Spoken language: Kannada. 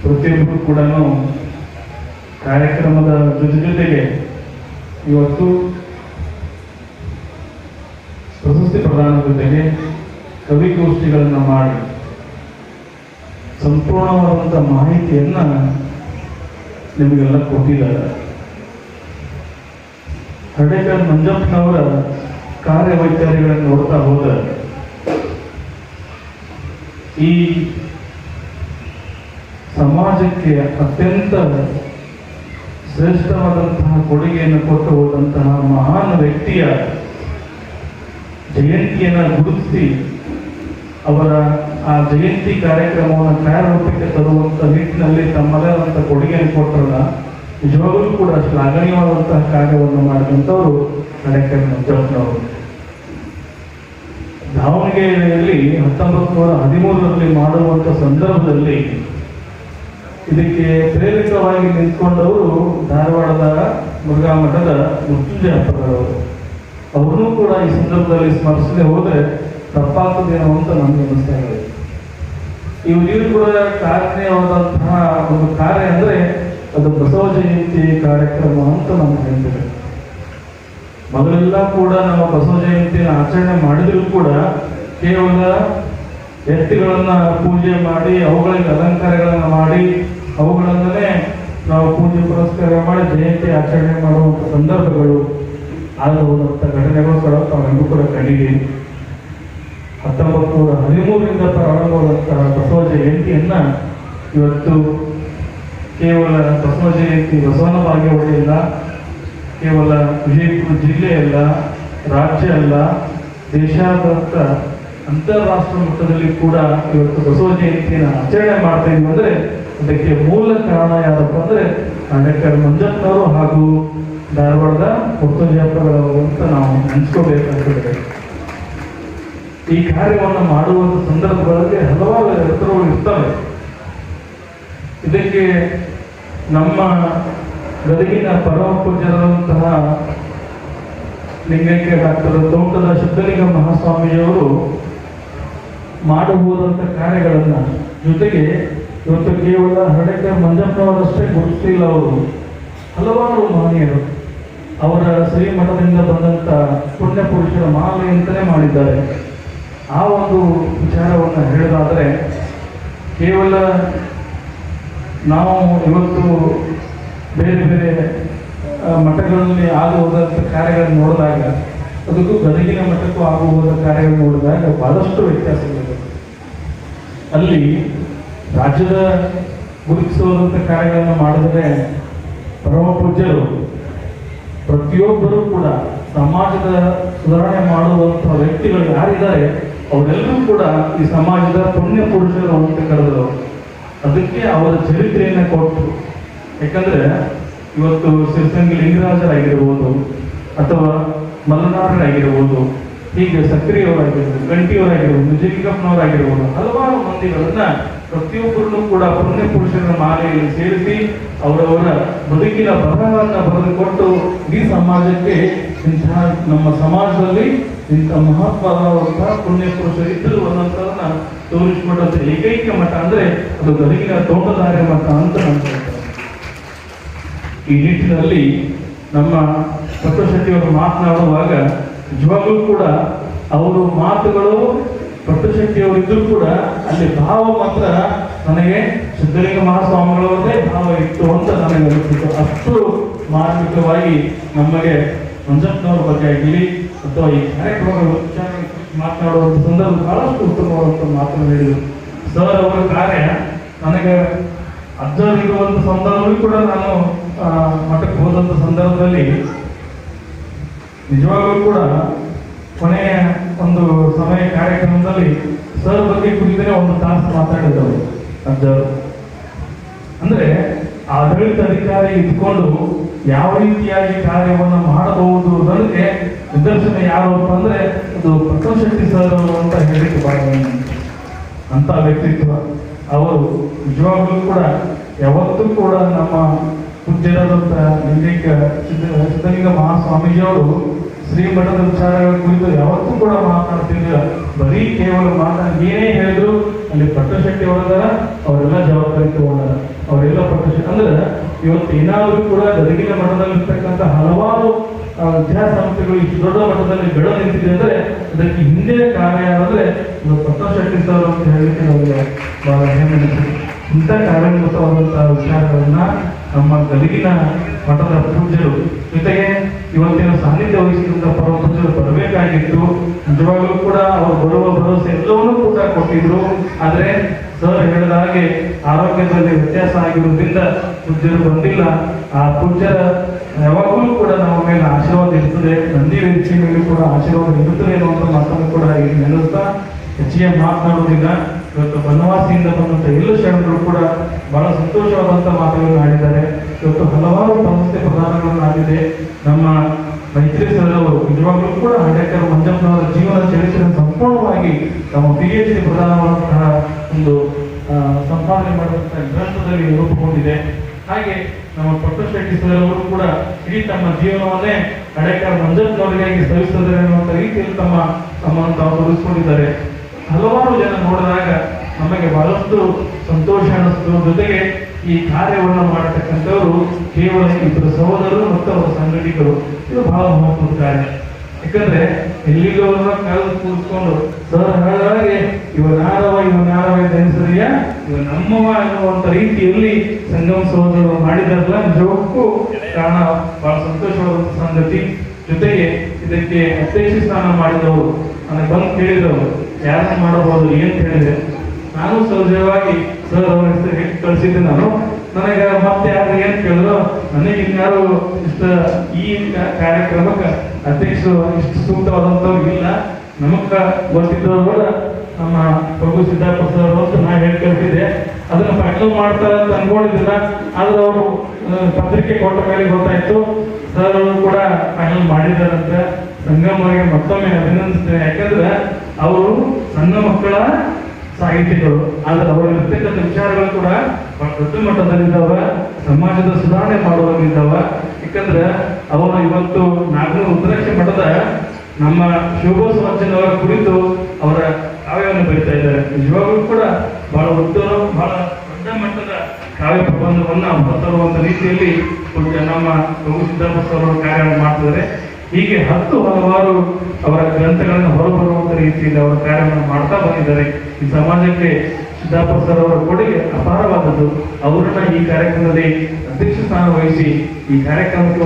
ಪ್ರತಿಯೊಬ್ಬರು ಕೂಡ ಕಾರ್ಯಕ್ರಮದ ಜೊತೆಗೆ ಇವತ್ತು ಪ್ರಶಸ್ತಿ ಪ್ರದಾನ ಜೊತೆಗೆ ಕವಿಗೋಷ್ಠಿಗಳನ್ನು ಮಾಡಿ ಸಂಪೂರ್ಣವಾದಂಥ ಮಾಹಿತಿಯನ್ನ ನಿಮಗೆಲ್ಲ ಕೊಟ್ಟಿದ್ದಾರೆ. ಹರ್ಡೇಕರ್ ಮಂಜಪ್ಪನವರ ಕಾರ್ಯವೈಖರಿಗಳನ್ನು ನೋಡ್ತಾ ಹೋದರೆ ಈ ಸಮಾಜಕ್ಕೆ ಅತ್ಯಂತ ಶ್ರೇಷ್ಠವಾದಂತಹ ಕೊಡುಗೆಯನ್ನು ಕೊಟ್ಟು ಹೋದಂತಹ ಮಹಾನ್ ವ್ಯಕ್ತಿಯ ಜಯಂತಿಯನ್ನು ಗುರುತಿಸಿ ಅವರ ಆ ಜಯಂತಿ ಕಾರ್ಯಕ್ರಮವನ್ನು ಕಾರ್ಯರೂಪಕ್ಕೆ ತರುವಂಥ ನಿಟ್ಟಿನಲ್ಲಿ ತಮ್ಮದೇ ಆದಂಥ ಕೊಡುಗೆಯನ್ನು ಕೊಟ್ಟರಲ್ಲ, ನಿಜವಾಗಲೂ ಕೂಡ ಶ್ಲಾಘನೀಯವಾದಂತಹ ಕಾರ್ಯವನ್ನು ಮಾಡಿದಂಥವರು ಹರ್ಡೇಕರ್ ಮಂಜಪ್ಪನವರು. ದಾವಣಗೆರೆಯಲ್ಲಿ 1913ರಲ್ಲಿ ಮಾಡುವಂಥ ಸಂದರ್ಭದಲ್ಲಿ ಇದಕ್ಕೆ ಪ್ರೇರಕವಾಗಿ ನಿಂತ್ಕೊಂಡವರು ಧಾರವಾಡದ ಮುರುಘಾ ಮಠದ ಮೃತ್ಯುಂಜಯಪ್ಪರವರು. ಅವ್ರನ್ನೂ ಕೂಡ ಈ ಸಂದರ್ಭದಲ್ಲಿ ಸ್ಮರಿಸದೆ ಹೋದರೆ ತಪ್ಪಾಗ್ತದೇನೋ ಅಂತ ನಮ್ಗೆ ಅನಿಸ್ತಾ ಇದೆ. ಇವರು ಕೂಡ ಕಾರಣೀಯವಾದಂತಹ ಒಂದು ಕಾರ್ಯ ಅಂದರೆ ಅದು ಬಸವ ಜಯಂತಿ ಕಾರ್ಯಕ್ರಮ ಅಂತ ನಮ್ಗೆ ಹೇಳ್ತೇವೆ. ಮೊದಲೆಲ್ಲ ಕೂಡ ನಮ್ಮ ಬಸವ ಜಯಂತಿಯನ್ನು ಆಚರಣೆ ಮಾಡಿದ್ರು ಕೂಡ ಕೇವಲ ಎತ್ತುಗಳನ್ನ ಪೂಜೆ ಮಾಡಿ ಅವುಗಳಿಗೆ ಅಲಂಕಾರಗಳನ್ನು ಮಾಡಿ ಅವುಗಳನ್ನೇ ನಾವು ಪೂಜೆ ಪುರಸ್ಕಾರ ಮಾಡಿ ಜಯಂತಿ ಆಚರಣೆ ಮಾಡುವಂಥ ಸಂದರ್ಭಗಳು ಆಗುವಂಥ ಘಟನೆಗಳು ಕೂಡ ತಾವೆಲ್ಲರೂ ಕೂಡ ಕಂಡಿದ್ದೀವಿ. 1913ರಿಂದ ಪ್ರಾರಂಭವಾದಂತಹ ಬಸವ ಜಯಂತಿಯನ್ನ ಇವತ್ತು ಕೇವಲ ಬಸವ ಜಯಂತಿ ಬಸವನ ಬಾಗೇವಾಡಿಯಲ್ಲ, ಕೇವಲ ವಿಜಯಪುರ ಜಿಲ್ಲೆಯಲ್ಲ, ರಾಜ್ಯ ಅಲ್ಲ, ದೇಶಾದ್ಯಂತ ಅಂತಾರಾಷ್ಟ್ರೀಯ ಮಟ್ಟದಲ್ಲಿ ಕೂಡ ಇವತ್ತು ಬಸವ ಜಯಂತಿಯನ್ನು ಆಚರಣೆ ಮಾಡ್ತಾ ಇದ್ವಿ ಅಂದರೆ ಅದಕ್ಕೆ ಮೂಲ ಕಾರಣ ಯಾರಪ್ಪ ಅಂದರೆ ಹರ್ಡೇಕರ್ ಮಂಜಪ್ಪನವರು ಹಾಗೂ ಧಾರವಾಡದ ಮೃತ್ಯುಂಜಯಪ್ಪರವರು ಅಂತ ನಾವು ನೆನೆಸ್ಕೋಬೇಕಾಗ್ತದೆ. ಈ ಕಾರ್ಯವನ್ನು ಮಾಡುವಂಥ ಸಂದರ್ಭಗಳಲ್ಲಿ ಹಲವಾರು ಹೆಸರುಗಳು ಇರ್ತವೆ. ಇದಕ್ಕೆ ನಮ್ಮ ಗದಗಿನ ಪರಮ ಪೂಜ್ಯರಾದಂತಹ ಲಿಂಗೈಕ್ಯ ಡಾಕ್ಟರ್ ತೋಟದ ಸಿದ್ಧಲಿಂಗ ಮಹಾಸ್ವಾಮಿಯವರು ಮಾಡಬಹುದಂಥ ಕಾರ್ಯಗಳನ್ನು ಜೊತೆಗೆ ಇವತ್ತು ಕೇವಲ ಹರ್ಡೇಕರ್ ಮಂಜಪ್ಪನವರಷ್ಟೇ ಗುರುತಿಸಿಲ್ಲ, ಅವರು ಹಲವಾರು ಮಹನೀಯರು ಅವರ ಶ್ರೀಮಠದಿಂದ ಬಂದಂಥ ಪುಣ್ಯ ಪುರುಷರ ಮಾಲೆ ಅಂತಲೇ ಮಾಡಿದ್ದಾರೆ. ಆ ಒಂದು ವಿಚಾರವನ್ನು ಹೇಳೋದಾದರೆ ಕೇವಲ ನಾವು ಇವತ್ತು ಬೇರೆ ಬೇರೆ ಮಠಗಳಲ್ಲಿ ಆಗುವುದಂಥ ಕಾರ್ಯಗಳನ್ನು ನೋಡಿದಾಗ ಅದಕ್ಕೂ ಗದಗಿನ ಮಠಕ್ಕೂ ಆಗುವುದ ಕಾರ್ಯಗಳನ್ನು ನೋಡಿದಾಗ ಬಹಳಷ್ಟು ವ್ಯತ್ಯಾಸಗಳಿದೆ. ಅಲ್ಲಿ ರಾಜ್ಯದ ಗುರುತಿಸುವಂಥ ಕಾರ್ಯಗಳನ್ನು ಮಾಡಿದರೆ ಪರಮ ಪೂಜ್ಯರು ಪ್ರತಿಯೊಬ್ಬರೂ ಕೂಡ ಸಮಾಜದ ಸುಧಾರಣೆ ಮಾಡುವಂತಹ ವ್ಯಕ್ತಿಗಳು ಯಾರಿದ್ದಾರೆ ಅವರೆಲ್ಲರೂ ಕೂಡ ಈ ಸಮಾಜದ ಪುಣ್ಯ ಪುರುಷರು ಅಂತ ಕರೆದರು. ಅದಕ್ಕೆ ಅವರ ಚರಿತ್ರೆಯನ್ನು ಕೊಟ್ಟರು. ಯಾಕಂದ್ರೆ ಇವತ್ತು ಸಿರ್ಸಂಗಿ ಲಿಂಗರಾಜರಾಗಿರ್ಬೋದು ಅಥವಾ ಮಲ್ಲನಾರರಾಗಿರ್ಬೋದು, ಹೀಗೆ ಸಕ್ರಿಯವರಾಗಿರ್ಬೋದು, ಗಂಟಿಯವರಾಗಿರ್ಬೋದು, ನಿಜಲಿಂಗಪ್ಪನವರಾಗಿರ್ಬೋದು, ಹಲವಾರು ಮಂದಿಗಳನ್ನ ಪ್ರತಿಯೊಬ್ಬರನ್ನು ಕೂಡ ಪುಣ್ಯ ಪುರುಷರ ಮಾಲೆಯಲ್ಲಿ ಸೇರಿಸಿ ಅವರವರ ಬದುಕಿನ ಬರಹವನ್ನು ಬರೆದುಕೊಟ್ಟು ಈ ಸಮಾಜಕ್ಕೆ ಇಂತಹ ನಮ್ಮ ಸಮಾಜದಲ್ಲಿ ಇಂಥ ಮಹತ್ವವಾದಂತಹ ಪುಣ್ಯ ಪುರುಷರು ಇದ್ದರು ಅನ್ನೋಂಥದನ್ನ ತೋರಿಸಿಕೊಟ್ಟಂಥ ಏಕೈಕ ಮಠ ಅಂದ್ರೆ ಅದು ಗದಗಿನ ತೋಟದಾರ್ಯ ಮಠ ಅಂತ ನಾನು ಹೇಳ್ತೇನೆ. ಈ ನಿಟ್ಟಿನಲ್ಲಿ ನಮ್ಮ ಪಟ್ಟಶೆಟ್ಟಿಯವರು ಮಾತನಾಡುವಾಗ ನಿಜವಾಗ್ಲೂ ಕೂಡ ಅವರು ಮಾತುಗಳು ಪಟ್ಟಶೆಟ್ಟಿಯವರಿದ್ದರೂ ಕೂಡ ಅಲ್ಲಿ ಭಾವ ಮಾತ್ರ ನನಗೆ ಸಿದ್ಧಲಿಂಗ ಮಹಾಸ್ವಾಮಿಗಳವರದೇ ಭಾವ ಇತ್ತು ಅಂತ ನನಗೆ ಅನಿಸಿತು. ಅಷ್ಟು ಮಾರ್ಮಿಕವಾಗಿ ನಮಗೆ ಮಂಜಪ್ಪನವ್ರ ಬಗ್ಗೆ ಆಗಲಿ ಅಥವಾ ಈ ಕಾರ್ಯಕ್ರಮಗಳ ಮಾತನಾಡುವಂಥ ಸಂದರ್ಭ ಬಹಳಷ್ಟು ಉತ್ತಮವಾದಂಥ ಮಾತನ್ನು ಹೇಳಿದರು. ಸರ್ ಅವರ ಕಾರ್ಯ ನನಗೆ ಅಜ್ಜರಿರುವಂಥ ಸಂದರ್ಭದಲ್ಲಿ ಕೂಡ ನಾನು ಮಠಕ್ಕೆ ಹೋದಂಥ ಸಂದರ್ಭದಲ್ಲಿ ನಿಜವಾಗ್ಲೂ ಕೂಡ ಕೊನೆಯ ಒಂದು ಸಮಯ ಕಾರ್ಯಕ್ರಮದಲ್ಲಿ ಸರ್ ಬಗ್ಗೆ ಕುರಿತರೆ ಒಂದು ತಾಸು ಮಾತಾಡಿದವರು ಅಜ್ಜರು. ಅಂದ್ರೆ ಆಡಳಿತ ಅಧಿಕಾರಿ ಇದ್ಕೊಂಡು ಯಾವ ರೀತಿಯಾಗಿ ಕಾರ್ಯವನ್ನು ಮಾಡಬಹುದು ಅನ್ನೋದಕ್ಕೆ ನಿದರ್ಶನ ಯಾರು ಅಂದ್ರೆ ಅದು ಪಟ್ಟಶೆಟ್ಟಿ ಸರ್ ಅವರು ಅಂತ ಹೇಳಿಕ್ಕೆ ಬಹಳ ಅಂತ ವ್ಯಕ್ತಿತ್ವ. ಅವರು ನಿಜವಾಗ್ಲೂ ಕೂಡ ಯಾವತ್ತೂ ಕೂಡ ನಮ್ಮ ಪೂಜ್ಯರಾದಂಥ ಸಿದ್ಧಲಿಂಗ ಮಹಾಸ್ವಾಮೀಜಿಯವರು ಶ್ರೀಮಠದ ವಿಚಾರಗಳ ಕುರಿತು ಯಾವತ್ತೂ ಕೂಡ ಮಾತನಾಡ್ತಿದ್ರು. ಬರೀ ಕೇವಲ ಏನೇ ಹೇಳಿದ್ರು ಅಲ್ಲಿ ಪಟ್ಟಶೆಟ್ಟಿ ಅವರದಾರ, ಅವರೆಲ್ಲ ಜವಾಬ್ದಾರಿ ತಗೊಂಡಾರ. ಅವರೆಲ್ಲ ಪಟ್ಟಶೆಟ್ಟಿ ಅಂದ್ರೆ ಇವತ್ತು ಏನಾದರೂ ಕೂಡ ಗದಗಿನ ಮಠದಲ್ಲಿರ್ತಕ್ಕಂಥ ಹಲವಾರು ವಿದ್ಯಾಸಂಸ್ಥೆಗಳು ಇಷ್ಟು ದೊಡ್ಡ ಮಟ್ಟದಲ್ಲಿ ಬೆಳೆ ನಿಂತಿದೆ ಅಂದ್ರೆ ಅದಕ್ಕೆ ಹಿಂದೆ ಕಾರ್ಯ ಅಂದ್ರೆ ಪಟ್ಟಶೆಟ್ಟಿ ಸರ್ ಅಂತ ಹೇಳಲಿಕ್ಕೆ ನಮಗೆ ಬಹಳ ಹೆಮ್ಮೆ ಅನಿಸುತ್ತೆ. ಇಂಥ ಕಾರ್ಯನಿರತವಾದಂತಹ ವಿಚಾರಗಳನ್ನ ನಮ್ಮ ಗದಗಿನ ಮಠದ ಪೂಜ್ಯರು ಜೊತೆಗೆ ಇವತ್ತಿನ ಸಾನ್ನಿಧ್ಯ ವಹಿಸಿದಂತಹ ಪರಮ ಪೂಜ್ಯರು ಬರಬೇಕಾಗಿತ್ತು. ನಿಜವಾಗ್ಲೂ ಕೂಡ ಅವರು ಬರುವ ಭರವಸೆ ಎಲ್ಲವನ್ನೂ ಕೂಡ ಕೊಟ್ಟಿದ್ರು. ಆದ್ರೆ ಸರ್ ಹೇಳಿದ ಹಾಗೆ ಆರೋಗ್ಯದಲ್ಲಿ ವ್ಯತ್ಯಾಸ ಆಗಿರುವುದರಿಂದ ಪೂಜ್ಯರು ಬಂದಿಲ್ಲ. ಆ ಪೂಜ್ಯರ ಯಾವಾಗಲೂ ಕೂಡ ನಮ್ಮ ಮೇಲೆ ಆಶೀರ್ವಾದ ಇರ್ತದೆ, ನಂದಿ ವೇದಿಕೆ ಮೇಲೆ ಕೂಡ ಆಶೀರ್ವಾದ ಇರುತ್ತದೆ ಅನ್ನುವಂಥ ಮಾತನ್ನು ಕೂಡ ಈಗ ನೆನೆಸ್ತಾ ಹೆಚ್ಚಿಗೆ ಮಾತನಾಡುವುದಿಲ್ಲ. ಇವತ್ತು ಬನವಾಸಿಯಿಂದ ಬಂದಂಥ ಎಲ್ಲ ಶರಣರು ಕೂಡ ಬಹಳ ಸಂತೋಷವಾದಂಥ ಮಾತುಗಳನ್ನು ಆಡಿದ್ದಾರೆ. ಇವತ್ತು ಹಲವಾರು ಸಂಸ್ಥೆ ಪ್ರದಾನಗಳನ್ನು ಆಗಿದೆ. ನಮ್ಮ ಮೈತ್ರಿ ಸರ್ ಅವರು ನಿಜವಾಗ್ಲೂ ಕೂಡ ಹಡೇಕರ್ ಮಂಜಪ್ಪನವರ ಜೀವನ ಚರಿತ್ರೆ ಸಂಪೂರ್ಣವಾಗಿ ತಮ್ಮ PhD ಪ್ರದಾನವಾದಂತಹ ಒಂದು ಸಂಪಾದನೆ ಮಾಡುವಂತಹ ಗ್ರಂಥದಲ್ಲಿ ರೂಪುಗೊಂಡಿದೆ. ಹಾಗೆ ನಮ್ಮ ಪಟ್ಟಶೆಟ್ಟಿ ಸರ್ ಅವರು ಕೂಡ ಇಡೀ ತಮ್ಮ ಜೀವನವನ್ನೇ ಹಡೇಕರ್ ಮಂಜಪ್ಪನವರಿಗಾಗಿ ಸವಿಸಿದ್ದಾರೆ ಅನ್ನುವಂಥ ರೀತಿಯಲ್ಲಿ ತಮ್ಮನ್ನು ತಾವು ತೊಡಗಿಸಿಕೊಂಡಿದ್ದಾರೆ. ಹಲವಾರು ಜನ ನೋಡಿದಾಗ ನಮಗೆ ಬಹಳಷ್ಟು ಸಂತೋಷ ಅನ್ನಿಸ್ತು. ಜೊತೆಗೆ ಈ ಕಾರ್ಯವನ್ನು ಮಾಡತಕ್ಕಂಥವರು ಕೇವಲ ಇಬ್ಬರು ಸಹೋದರರು ಮತ್ತು ಅವರ ಸಂಘಟಕರು. ಇದು ಬಹಳ ಮಹತ್ವದ ಕಾರ್ಯ. ಯಾಕಂದ್ರೆ ಎಲ್ಲಿಗವರನ್ನ ಕಳೆದು ಕೂಡಿಸ್ಕೊಂಡು ಸರ್ ಹಾಗಾಗಿ ಇವನಾರವ ಧರಿಸರಿಯ ಇವ ನಮ್ಮವ ಅನ್ನುವಂಥ ರೀತಿಯಲ್ಲಿ ಸಂಗಮ ಸಹೋದರರು ಮಾಡಿದಾರಲ್ಲ, ನಿಜಕ್ಕೂ ಕಾರಣ ಬಹಳ ಸಂತೋಷವಾದಂಥ ಸಂಗತಿ. ಜೊತೆಗೆ ಇದಕ್ಕೆ ಅಧ್ಯಕ್ಷ ಸ್ಥಾನ ಮಾಡಿದವರು ನನಗೆ ಬಂದು ಕೇಳಿದವರು ಯಾರನ್ನ ಮಾಡಬಹುದು ಏನ್ ಹೇಳಿದೆ. ನಾನು ಸಹಜವಾಗಿ ಸರ್ ಅವರ ಹೆಸರು ಕಳಿಸಿದ್ದೆ. ನನಗೆ ಮತ್ತೆ ಯಾರು ಏನ್ ಕೇಳಿದ್ರು, ನನಗೆ ಇನ್ಯಾರು ಈ ಕಾರ್ಯಕ್ರಮಕ್ಕೆ ಅಧ್ಯಕ್ಷರು ಇಷ್ಟು ಸೂಕ್ತವಾದಂಥವ್ರು ಇಲ್ಲ, ನಮಗ ಗೊತ್ತಿದ್ದವರು ಕೂಡ ನಮ್ಮ ಪ್ರಭು ಸಿದ್ದಾಪುರ ಸರ್ ಅಂತ ನಾ ಹೇಳಿ ಕಳಿಸಿದ್ದೆ. ಅದನ್ನ ಫೈನಲ್ ಮಾಡ್ತಾರೆ ಅಂತ ಅನ್ಕೊಂಡಿದ್ದಿಲ್ಲ. ಆದ್ರೆ ಅವರು ಪತ್ರಿಕೆ ಕೊಟ್ಟ ಮೇಲೆ ಗೊತ್ತಾಯ್ತು ಸರ್ ಅವರು ಕೂಡ ಫೈನಲ್ ಮಾಡಿದಾರಂತೆ. ಸಂಗಮರಿಗೆ ಮತ್ತೊಮ್ಮೆ ಅಭಿನಂದಿಸ್ತೇನೆ. ಯಾಕಂದ್ರೆ ಅವರು ಸಣ್ಣ ಮಕ್ಕಳ ಸಾಹಿತಿಗಳು, ಆದ್ರೆ ಅವರಲ್ಲಿರ್ತಕ್ಕಂಥ ವಿಚಾರಗಳು ಕೂಡ ದೊಡ್ಡ ಮಟ್ಟದಲ್ಲಿದ್ದಾವ, ಸಮಾಜದ ಸುಧಾರಣೆ ಮಾಡುವಾಗಿದ್ದಾವ. ಯಾಕಂದ್ರೆ ಅವರು ಇವತ್ತು ನಾಗನೂರು ರುದ್ರಾಕ್ಷ ಮಠದ ನಮ್ಮ ಶಿವಗೋಸ್ವಾಮಿ ಕುರಿತು ಅವರ ಕಾವ್ಯವನ್ನು ಬರೀತಾ ಇದ್ದಾರೆ. ನಿಜವಾಗ್ಲೂ ಕೂಡ ಬಹಳ ಉತ್ತಮ, ಬಹಳ ದೊಡ್ಡ ಮಟ್ಟದ ಕಾವ್ಯ ಪ್ರಬಂಧವನ್ನ ಹೊರತರುವಂತ ರೀತಿಯಲ್ಲಿ ನಮ್ಮ ಪ್ರಭು ಸಿದ್ದಾಪುರ ಅವರು ಕಾರ್ಯವನ್ನು ಮಾಡ್ತಿದ್ದಾರೆ. ಹೀಗೆ ಹಲವಾರು ಅವರ ಗ್ರಂಥಗಳನ್ನು ಹೊರಬರುವಂತ ರೀತಿಯಲ್ಲಿ ಅವರ ಕಾರ್ಯವನ್ನು ಮಾಡ್ತಾ ಬಂದಿದ್ದಾರೆ. ಈ ಸಮಾಜಕ್ಕೆ ಸಿದ್ದಾಪುರ ಸರ್ ಅವರ ಕೊಡುಗೆ ಅಪಾರವಾದದ್ದು. ಅವರನ್ನ ಈ ಕಾರ್ಯಕ್ರಮದಲ್ಲಿ ಅಧ್ಯಕ್ಷ ಸ್ಥಾನ ವಹಿಸಿ ಈ ಕಾರ್ಯಕ್ರಮಕ್ಕೆ